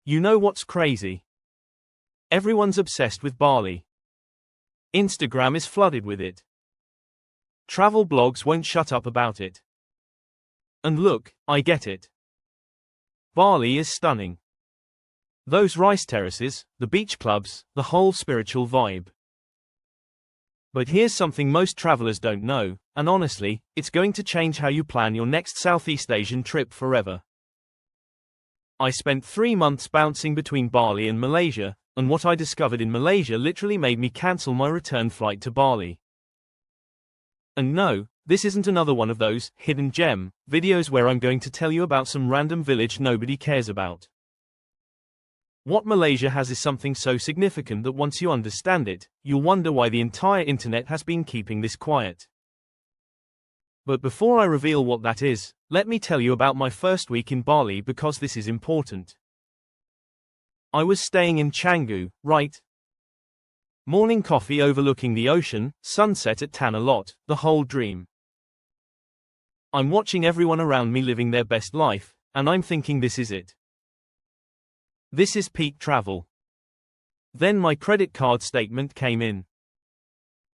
You know what's crazy? Everyone's obsessed with Bali. Instagram is flooded with it. Travel blogs won't shut up about it. And look, I get it. Bali is stunning. Those rice terraces, the beach clubs, the whole spiritual vibe. But here's something most travelers don't know, and honestly, it's going to change how you plan your next Southeast Asian trip forever. I spent 3 months bouncing between Bali and Malaysia, and what I discovered in Malaysia literally made me cancel my return flight to Bali. And no, this isn't another one of those hidden gem videos where I'm going to tell you about some random village nobody cares about. What Malaysia has is something so significant that once you understand it, you'll wonder why the entire internet has been keeping this quiet. But before I reveal what that is, let me tell you about my first week in Bali because this is important. I was staying in Canggu, right? Morning coffee overlooking the ocean, sunset at Tanah Lot, the whole dream. I'm watching everyone around me living their best life, and I'm thinking this is it. This is peak travel. Then my credit card statement came in.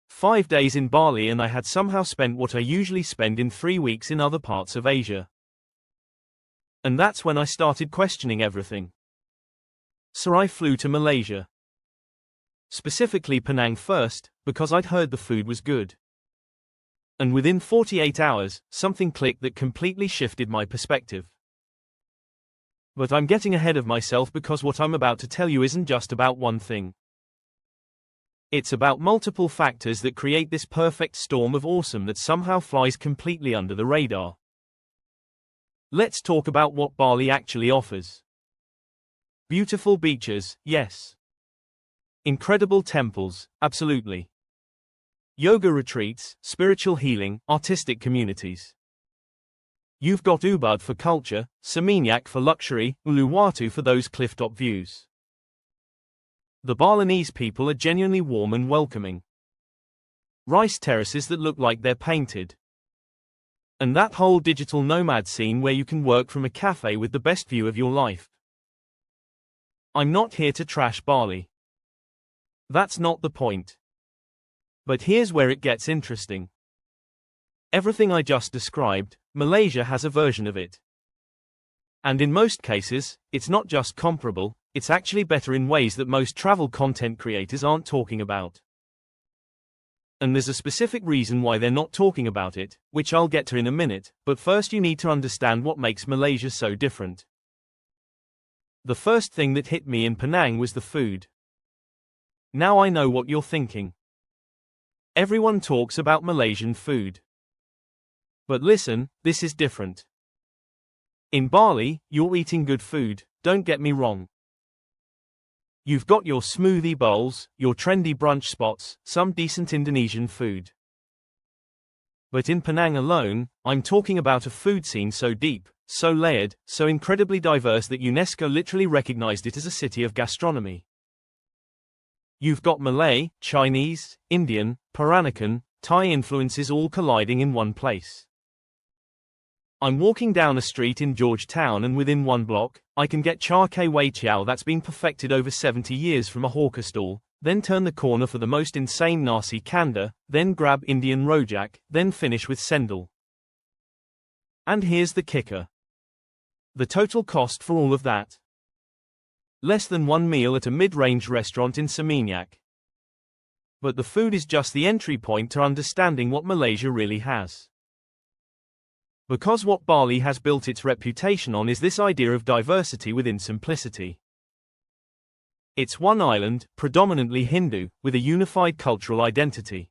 5 days in Bali and I had somehow spent what I usually spend in 3 weeks in other parts of Asia. And that's when I started questioning everything. So I flew to Malaysia. Specifically Penang first, because I'd heard the food was good. And within 48 hours, something clicked that completely shifted my perspective. But I'm getting ahead of myself because what I'm about to tell you isn't just about one thing. It's about multiple factors that create this perfect storm of awesome that somehow flies completely under the radar. Let's talk about what Bali actually offers. Beautiful beaches, yes. Incredible temples, absolutely. Yoga retreats, spiritual healing, artistic communities. You've got Ubud for culture, Seminyak for luxury, Uluwatu for those clifftop views. The Balinese people are genuinely warm and welcoming. Rice terraces that look like they're painted. And that whole digital nomad scene where you can work from a cafe with the best view of your life. I'm not here to trash Bali. That's not the point. But here's where it gets interesting. Everything I just described, Malaysia has a version of it. And in most cases, it's not just comparable, it's actually better in ways that most travel content creators aren't talking about. And there's a specific reason why they're not talking about it, which I'll get to in a minute, but first you need to understand what makes Malaysia so different. The first thing that hit me in Penang was the food. Now I know what you're thinking. Everyone talks about Malaysian food. But listen, this is different. In Bali, you're eating good food, don't get me wrong. You've got your smoothie bowls, your trendy brunch spots, some decent Indonesian food. But in Penang alone, I'm talking about a food scene so deep, so layered, so incredibly diverse that UNESCO literally recognized it as a city of gastronomy. You've got Malay, Chinese, Indian, Peranakan, Thai influences all colliding in one place. I'm walking down a street in Georgetown and within one block, I can get char kway wai chow that's been perfected over 70 years from a hawker stall, then turn the corner for the most insane nasi kanda, then grab Indian rojak, then finish with sendal. And here's the kicker. The total cost for all of that? Less than one meal at a mid-range restaurant in Seminyak. But the food is just the entry point to understanding what Malaysia really has. Because what Bali has built its reputation on is this idea of diversity within simplicity. It's one island, predominantly Hindu, with a unified cultural identity.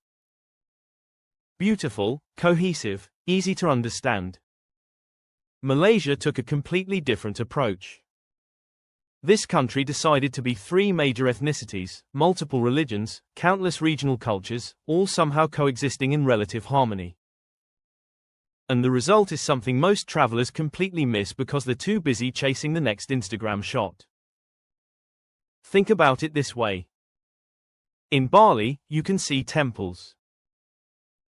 Beautiful, cohesive, easy to understand. Malaysia took a completely different approach. This country decided to be 3 major ethnicities, multiple religions, countless regional cultures, all somehow coexisting in relative harmony. And the result is something most travelers completely miss because they're too busy chasing the next Instagram shot. Think about it this way. In Bali, you can see temples.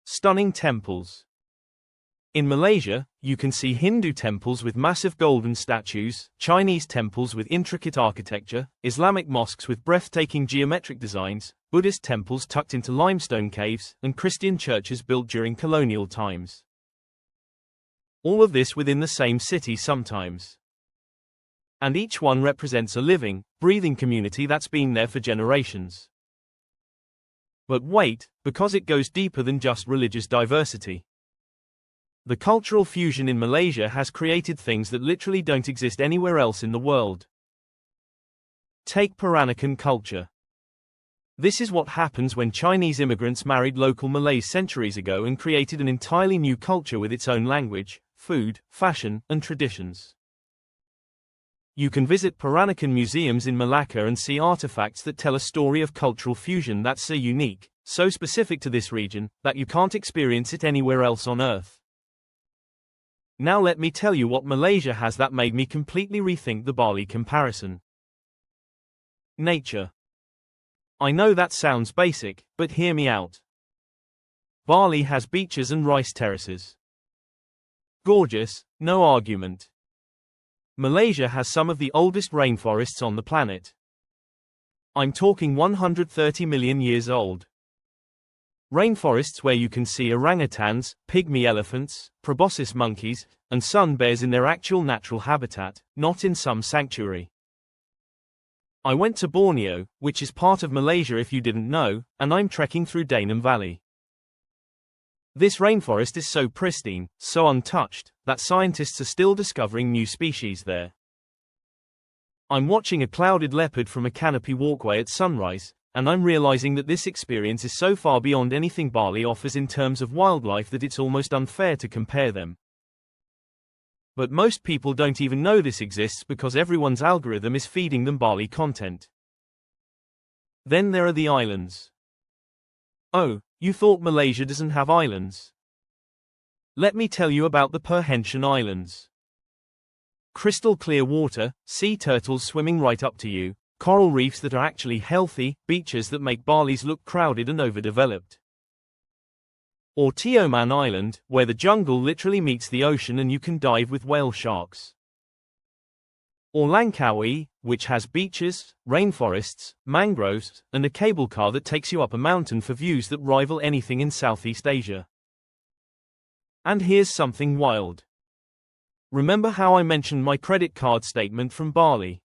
Stunning temples. In Malaysia, you can see Hindu temples with massive golden statues, Chinese temples with intricate architecture, Islamic mosques with breathtaking geometric designs, Buddhist temples tucked into limestone caves, and Christian churches built during colonial times. All of this within the same city sometimes. And each one represents a living, breathing community that's been there for generations. But wait, because it goes deeper than just religious diversity. The cultural fusion in Malaysia has created things that literally don't exist anywhere else in the world. Take Peranakan culture. This is what happens when Chinese immigrants married local Malays centuries ago and created an entirely new culture with its own language, food, fashion, and traditions. You can visit Peranakan museums in Malacca and see artifacts that tell a story of cultural fusion that's so unique, so specific to this region, that you can't experience it anywhere else on Earth. Now let me tell you what Malaysia has that made me completely rethink the Bali comparison. Nature. I know that sounds basic, but hear me out. Bali has beaches and rice terraces. Gorgeous, no argument. Malaysia has some of the oldest rainforests on the planet. I'm talking 130 million years old. Rainforests where you can see orangutans, pygmy elephants, proboscis monkeys, and sun bears in their actual natural habitat, not in some sanctuary. I went to Borneo, which is part of Malaysia if you didn't know, and I'm trekking through Danam Valley. This rainforest is so pristine, so untouched, that scientists are still discovering new species there. I'm watching a clouded leopard from a canopy walkway at sunrise, and I'm realizing that this experience is so far beyond anything Bali offers in terms of wildlife that it's almost unfair to compare them. But most people don't even know this exists because everyone's algorithm is feeding them Bali content. Then there are the islands. Oh, you thought Malaysia doesn't have islands? Let me tell you about the Perhentian Islands. Crystal clear water, sea turtles swimming right up to you, coral reefs that are actually healthy, beaches that make Bali's look crowded and overdeveloped. Or Tioman Island, where the jungle literally meets the ocean and you can dive with whale sharks. Or Langkawi, which has beaches, rainforests, mangroves, and a cable car that takes you up a mountain for views that rival anything in Southeast Asia. And here's something wild. Remember how I mentioned my credit card statement from Bali?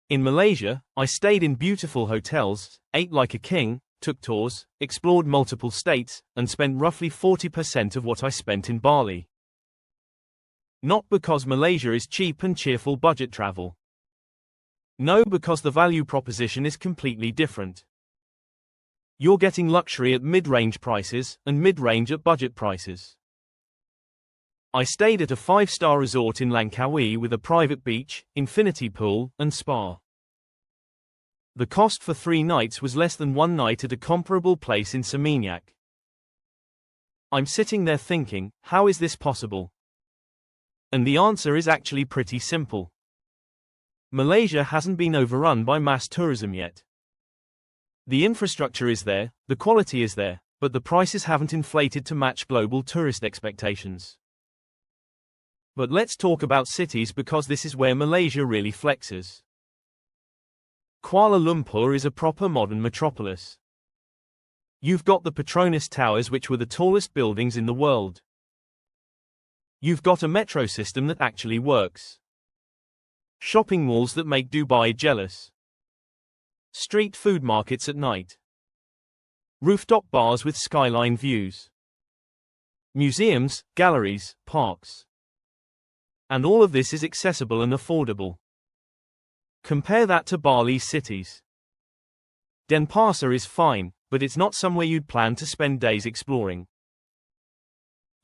In Malaysia, I stayed in beautiful hotels, ate like a king, took tours, explored multiple states, and spent roughly 40% of what I spent in Bali. Not because Malaysia is cheap and cheerful budget travel. No, because the value proposition is completely different. You're getting luxury at mid-range prices, and mid-range at budget prices. I stayed at a 5-star resort in Langkawi with a private beach, infinity pool, and spa. The cost for 3 nights was less than 1 night at a comparable place in Seminyak. I'm sitting there thinking, how is this possible? And the answer is actually pretty simple. Malaysia hasn't been overrun by mass tourism yet. The infrastructure is there, the quality is there, but the prices haven't inflated to match global tourist expectations. But let's talk about cities because this is where Malaysia really flexes. Kuala Lumpur is a proper modern metropolis. You've got the Petronas Towers, which were the tallest buildings in the world. You've got a metro system that actually works. Shopping malls that make Dubai jealous. Street food markets at night. Rooftop bars with skyline views. Museums, galleries, parks. And all of this is accessible and affordable. Compare that to Bali's cities. Denpasar is fine, but it's not somewhere you'd plan to spend days exploring.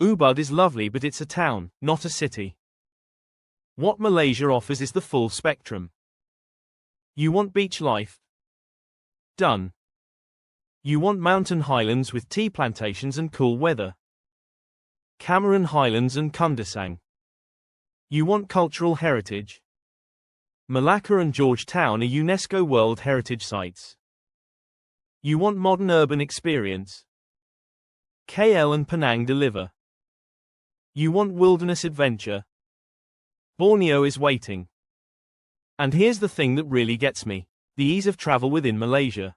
Ubud is lovely, but it's a town, not a city. What Malaysia offers is the full spectrum. You want beach life? Done. You want mountain highlands with tea plantations and cool weather? Cameron Highlands and Kundasang. You want cultural heritage? Malacca and Georgetown are UNESCO World Heritage Sites. You want modern urban experience? KL and Penang deliver. You want wilderness adventure? Borneo is waiting. And here's the thing that really gets me: the ease of travel within Malaysia.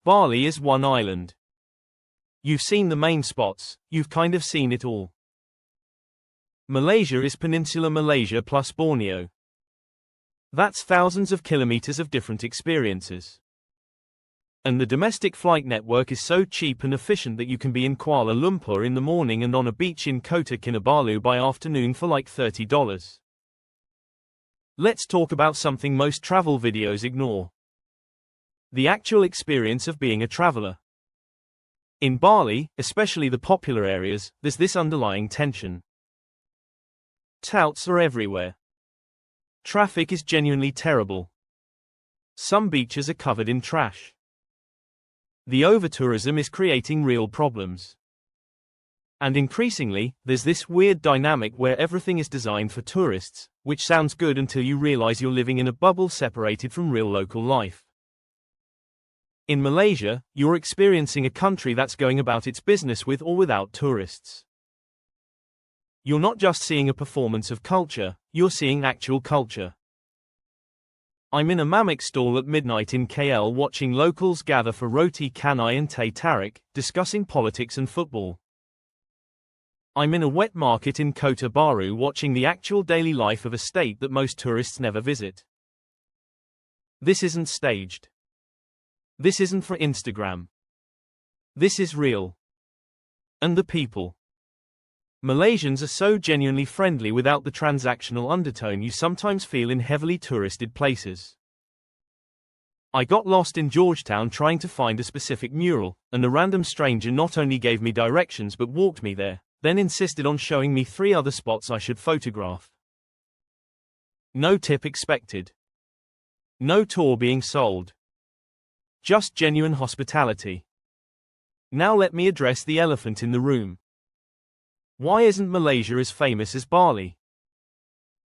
Bali is one island. You've seen the main spots, you've kind of seen it all. Malaysia is Peninsular Malaysia plus Borneo. That's thousands of kilometers of different experiences. And the domestic flight network is so cheap and efficient that you can be in Kuala Lumpur in the morning and on a beach in Kota Kinabalu by afternoon for like $30. Let's talk about something most travel videos ignore: the actual experience of being a traveler. In Bali, especially the popular areas, there's this underlying tension. Touts are everywhere. Traffic is genuinely terrible. Some beaches are covered in trash. The over-tourism is creating real problems. And increasingly, there's this weird dynamic where everything is designed for tourists, which sounds good until you realize you're living in a bubble separated from real local life. In Malaysia, you're experiencing a country that's going about its business with or without tourists. You're not just seeing a performance of culture, you're seeing actual culture. I'm in a mamak stall at midnight in KL watching locals gather for roti canai and teh tarik, discussing politics and football. I'm in a wet market in Kota Baru watching the actual daily life of a state that most tourists never visit. This isn't staged. This isn't for Instagram. This is real. And the people. Malaysians are so genuinely friendly without the transactional undertone you sometimes feel in heavily touristed places. I got lost in Georgetown trying to find a specific mural, and a random stranger not only gave me directions but walked me there, then insisted on showing me 3 other spots I should photograph. No tip expected. No tour being sold. Just genuine hospitality. Now let me address the elephant in the room. Why isn't Malaysia as famous as Bali?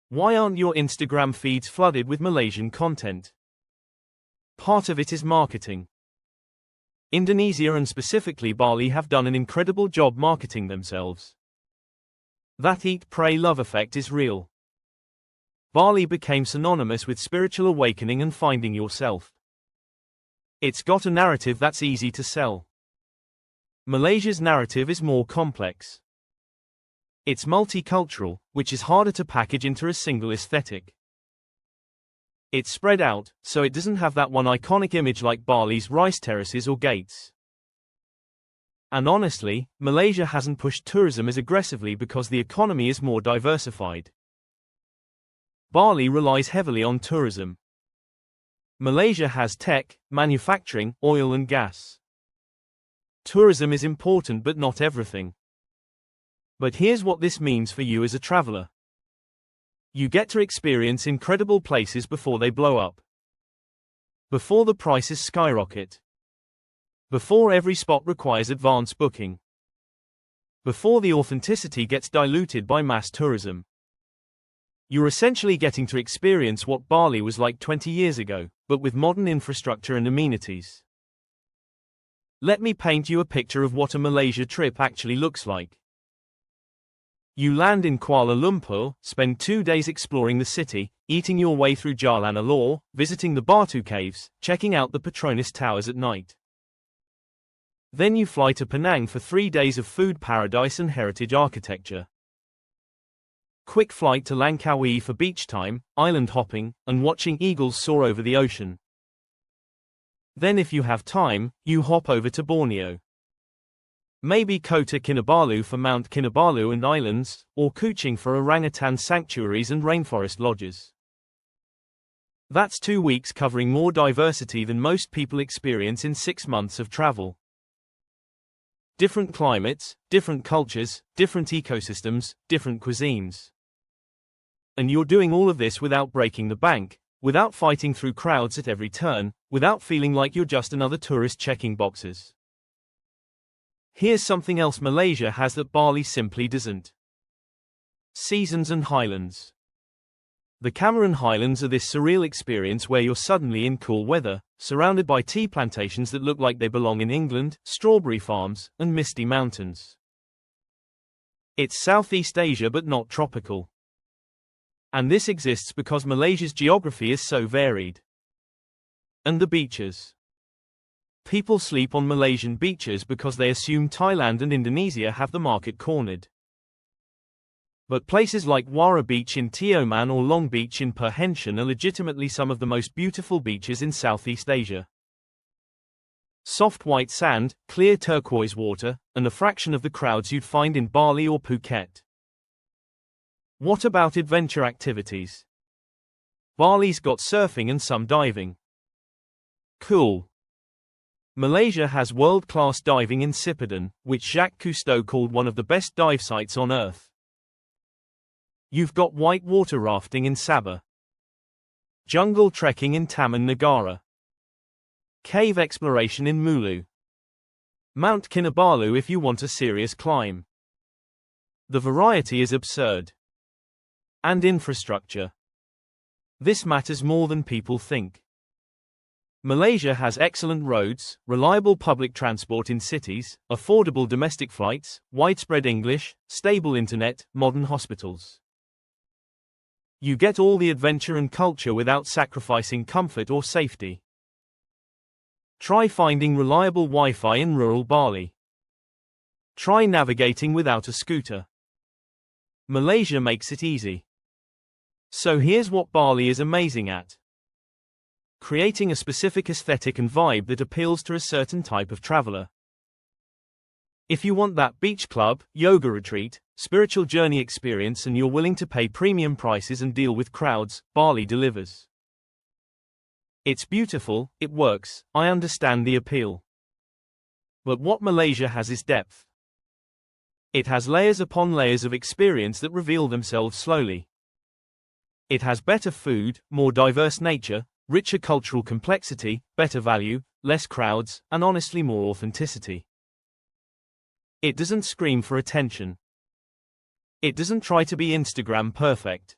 Why aren't your Instagram feeds flooded with Malaysian content? Part of it is marketing. Indonesia and specifically Bali have done an incredible job marketing themselves. That eat, pray, love effect is real. Bali became synonymous with spiritual awakening and finding yourself. It's got a narrative that's easy to sell. Malaysia's narrative is more complex. It's multicultural, which is harder to package into a single aesthetic. It's spread out, so it doesn't have that one iconic image like Bali's rice terraces or gates. And honestly, Malaysia hasn't pushed tourism as aggressively because the economy is more diversified. Bali relies heavily on tourism. Malaysia has tech, manufacturing, oil and gas. Tourism is important but not everything. But here's what this means for you as a traveler. You get to experience incredible places before they blow up. Before the prices skyrocket. Before every spot requires advance booking. Before the authenticity gets diluted by mass tourism. You're essentially getting to experience what Bali was like 20 years ago, but with modern infrastructure and amenities. Let me paint you a picture of what a Malaysia trip actually looks like. You land in Kuala Lumpur, spend 2 days exploring the city, eating your way through Jalan Alor, visiting the Batu Caves, checking out the Petronas Towers at night. Then you fly to Penang for 3 days of food paradise and heritage architecture. Quick flight to Langkawi for beach time, island hopping, and watching eagles soar over the ocean. Then if you have time, you hop over to Borneo. Maybe Kota Kinabalu for Mount Kinabalu and islands, or Kuching for orangutan sanctuaries and rainforest lodges. That's 2 weeks covering more diversity than most people experience in 6 months of travel. Different climates, different cultures, different ecosystems, different cuisines. And you're doing all of this without breaking the bank, without fighting through crowds at every turn, without feeling like you're just another tourist checking boxes. Here's something else Malaysia has that Bali simply doesn't. Seasons and highlands. The Cameron Highlands are this surreal experience where you're suddenly in cool weather, surrounded by tea plantations that look like they belong in England, strawberry farms, and misty mountains. It's Southeast Asia but not tropical. And this exists because Malaysia's geography is so varied. And the beaches. People sleep on Malaysian beaches because they assume Thailand and Indonesia have the market cornered. But places like Wara Beach in Tioman or Long Beach in Perhentian are legitimately some of the most beautiful beaches in Southeast Asia. Soft white sand, clear turquoise water, and a fraction of the crowds you'd find in Bali or Phuket. What about adventure activities? Bali's got surfing and some diving. Cool. Malaysia has world-class diving in Sipadan, which Jacques Cousteau called one of the best dive sites on Earth. You've got white water rafting in Sabah. Jungle trekking in Taman Negara. Cave exploration in Mulu. Mount Kinabalu if you want a serious climb. The variety is absurd. And infrastructure. This matters more than people think. Malaysia has excellent roads, reliable public transport in cities, affordable domestic flights, widespread English, stable internet, modern hospitals. You get all the adventure and culture without sacrificing comfort or safety. Try finding reliable Wi-Fi in rural Bali. Try navigating without a scooter. Malaysia makes it easy. So here's what Bali is amazing at. Creating a specific aesthetic and vibe that appeals to a certain type of traveler. If you want that beach club, yoga retreat, spiritual journey experience and you're willing to pay premium prices and deal with crowds, Bali delivers. It's beautiful, it works, I understand the appeal. But what Malaysia has is depth. It has layers upon layers of experience that reveal themselves slowly. It has better food, more diverse nature, richer cultural complexity, better value, less crowds, and honestly more authenticity. It doesn't scream for attention. It doesn't try to be Instagram perfect.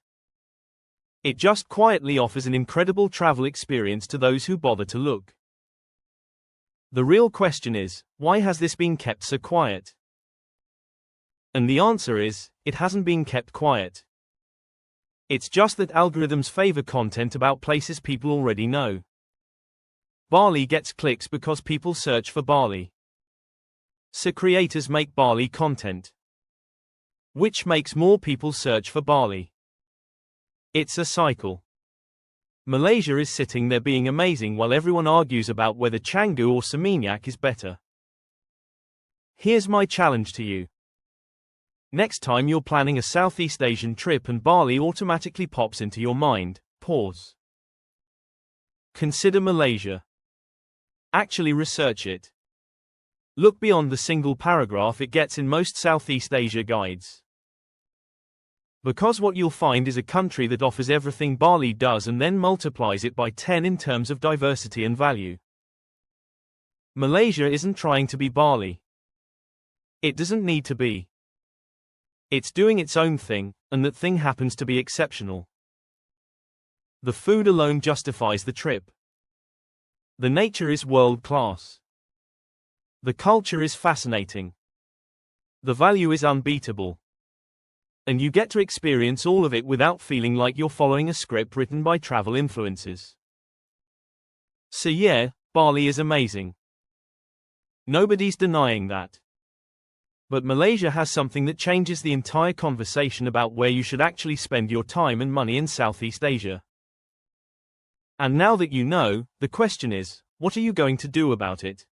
It just quietly offers an incredible travel experience to those who bother to look. The real question is, why has this been kept so quiet? And the answer is, it hasn't been kept quiet. It's just that algorithms favor content about places people already know. Bali gets clicks because people search for Bali. So creators make Bali content. Which makes more people search for Bali. It's a cycle. Malaysia is sitting there being amazing while everyone argues about whether Canggu or Seminyak is better. Here's my challenge to you. Next time you're planning a Southeast Asian trip and Bali automatically pops into your mind, pause. Consider Malaysia. Actually research it. Look beyond the single paragraph it gets in most Southeast Asia guides. Because what you'll find is a country that offers everything Bali does and then multiplies it by 10 in terms of diversity and value. Malaysia isn't trying to be Bali. It doesn't need to be. It's doing its own thing, and that thing happens to be exceptional. The food alone justifies the trip. The nature is world-class. The culture is fascinating. The value is unbeatable. And you get to experience all of it without feeling like you're following a script written by travel influencers. So yeah, Bali is amazing. Nobody's denying that. But Malaysia has something that changes the entire conversation about where you should actually spend your time and money in Southeast Asia. And now that you know, the question is, what are you going to do about it?